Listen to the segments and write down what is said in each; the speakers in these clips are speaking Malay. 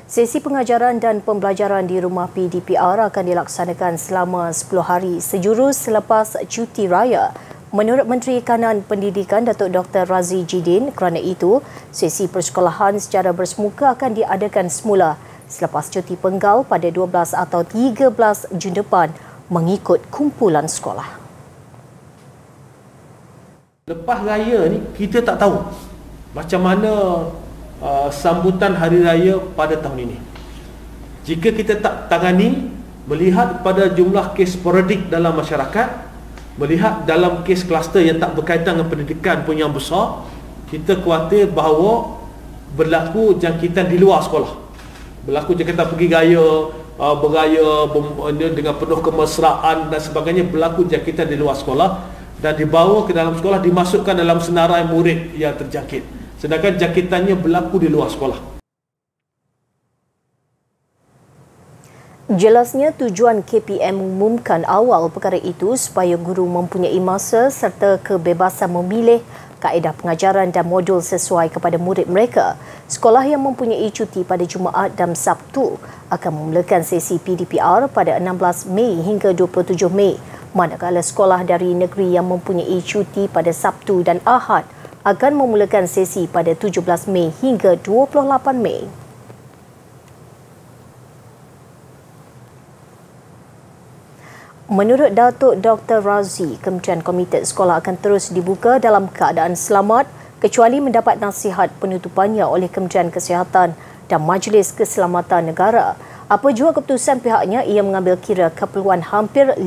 Sesi pengajaran dan pembelajaran di rumah PDPR akan dilaksanakan selama 10 hari sejurus selepas cuti raya. Menurut Menteri Kanan Pendidikan Datuk Dr. Razi Jidin, kerana itu, sesi persekolahan secara bersemuka akan diadakan semula selepas cuti penggal pada 12 atau 13 Jun depan mengikut kumpulan sekolah. Lepas raya ni, kita tak tahu macam mana sambutan hari raya pada tahun ini. Jika kita tak tangani, melihat pada jumlah kes sporadik dalam masyarakat, melihat dalam kes kluster yang tak berkaitan dengan pendidikan pun yang besar, kita khawatir bahawa berlaku jangkitan di luar sekolah. Berlaku jangkitan pergi raya, beraya dengan penuh kemesraan dan sebagainya, berlaku jangkitan di luar sekolah dan dibawa ke dalam sekolah, dimasukkan dalam senarai murid yang terjangkit. Sedangkan jangkitannya berlaku di luar sekolah. Jelasnya tujuan KPM mengumumkan awal perkara itu supaya guru mempunyai masa serta kebebasan memilih kaedah pengajaran dan modul sesuai kepada murid mereka. Sekolah yang mempunyai cuti pada Jumaat dan Sabtu akan memulakan sesi PDPR pada 16 Mei hingga 27 Mei. Manakala sekolah dari negeri yang mempunyai cuti pada Sabtu dan Ahad akan memulakan sesi pada 17 Mei hingga 28 Mei. Menurut Datuk Dr. Razi, Kementerian Komited Sekolah akan terus dibuka dalam keadaan selamat kecuali mendapat nasihat penutupannya oleh Kementerian Kesihatan dan Majlis Keselamatan Negara. Apa jua keputusan pihaknya, ia mengambil kira keperluan hampir 5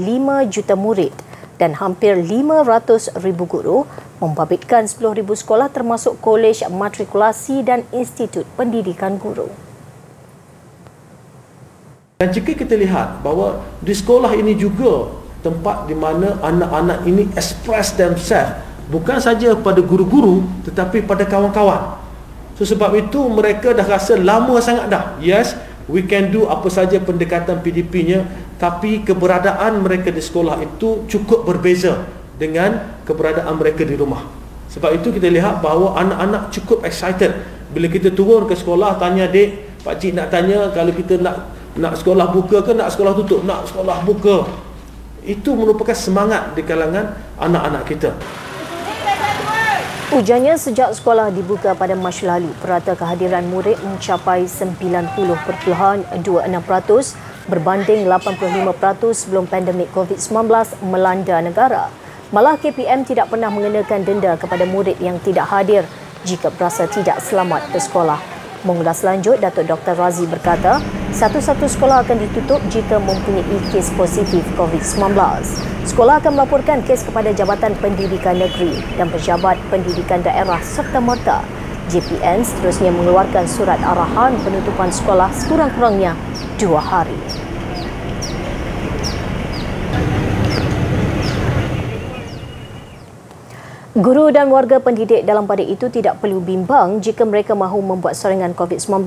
juta murid dan hampir 500,000 guru, membabitkan 10,000 sekolah termasuk kolej matrikulasi dan institut pendidikan guru. Dan jika kita lihat bahawa di sekolah ini juga tempat di mana anak-anak ini express themselves, bukan saja pada guru-guru tetapi pada kawan-kawan. So, sebab itu mereka dah rasa lama sangat dah. Yes, we can do apa saja pendekatan PDP-nya, tapi keberadaan mereka di sekolah itu cukup berbeza dengan keberadaan mereka di rumah. Sebab itu kita lihat bahawa anak-anak cukup excited. Bila kita turun ke sekolah, tanya dek, pakcik nak tanya kalau kita nak sekolah buka ke nak sekolah tutup? Nak sekolah buka. Itu merupakan semangat di kalangan anak-anak kita. Ujarnya sejak sekolah dibuka pada Mac lalu, perata kehadiran murid mencapai 90.26% berbanding 85% sebelum pandemik COVID-19 melanda negara. Malah KPM tidak pernah mengenakan denda kepada murid yang tidak hadir jika berasa tidak selamat ke sekolah. Mengulas lanjut, Datuk Dr. Razi berkata, satu-satu sekolah akan ditutup jika mempunyai kes positif COVID-19. Sekolah akan melaporkan kes kepada Jabatan Pendidikan Negeri dan Pejabat Pendidikan Daerah serta-merta. JPN seterusnya mengeluarkan surat arahan penutupan sekolah sekurang-kurangnya 2 hari. Guru dan warga pendidik dalam pada itu tidak perlu bimbang jika mereka mahu membuat sorangan COVID-19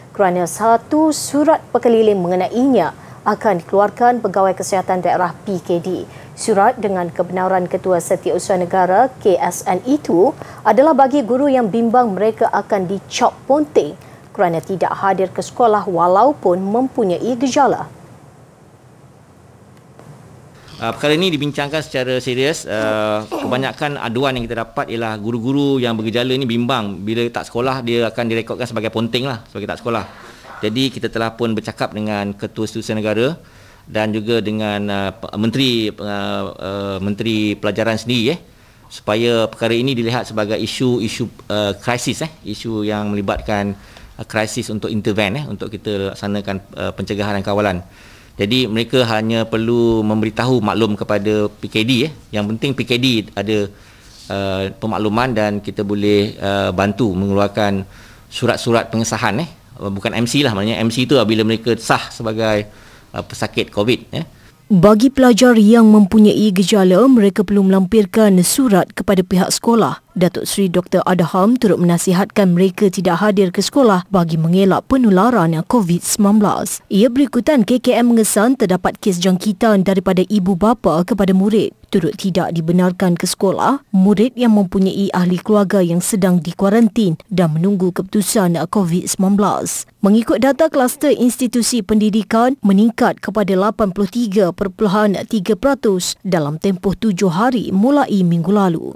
kerana satu surat perkeliling mengenainya akan dikeluarkan Pegawai Kesihatan Daerah PKD. Surat dengan kebenaran Ketua Setiausaha Negara KSN itu adalah bagi guru yang bimbang mereka akan dicop ponting kerana tidak hadir ke sekolah walaupun mempunyai gejala. Perkara ini dibincangkan secara serius. Kebanyakan aduan yang kita dapat ialah guru-guru yang bergejala ini bimbang bila tak sekolah dia akan direkodkan sebagai ponting lah, sebagai tak sekolah. Jadi kita telah pun bercakap dengan Ketua Setiausaha Negara dan juga dengan Menteri Pelajaran sendiri supaya perkara ini dilihat sebagai isu krisis, isu yang melibatkan krisis untuk intervene, untuk kita laksanakan pencegahan dan kawalan. Jadi mereka hanya perlu memberitahu maklum kepada PKD. Yang penting PKD ada pemakluman dan kita boleh bantu mengeluarkan surat-surat pengesahan. Bukan MC lah, maknanya MC itu bila mereka sah sebagai pesakit COVID. Bagi pelajar yang mempunyai gejala, mereka perlu melampirkan surat kepada pihak sekolah Datuk Seri Dr. Adham turut menasihatkan mereka tidak hadir ke sekolah bagi mengelak penularan COVID-19. Ia berikutan KKM mengesan terdapat kes jangkitan daripada ibu bapa kepada murid. Turut tidak dibenarkan ke sekolah murid yang mempunyai ahli keluarga yang sedang dikuarantin dan menunggu keputusan COVID-19. Mengikut data kluster institusi pendidikan meningkat kepada 83.3% dalam tempoh 7 hari mulai minggu lalu.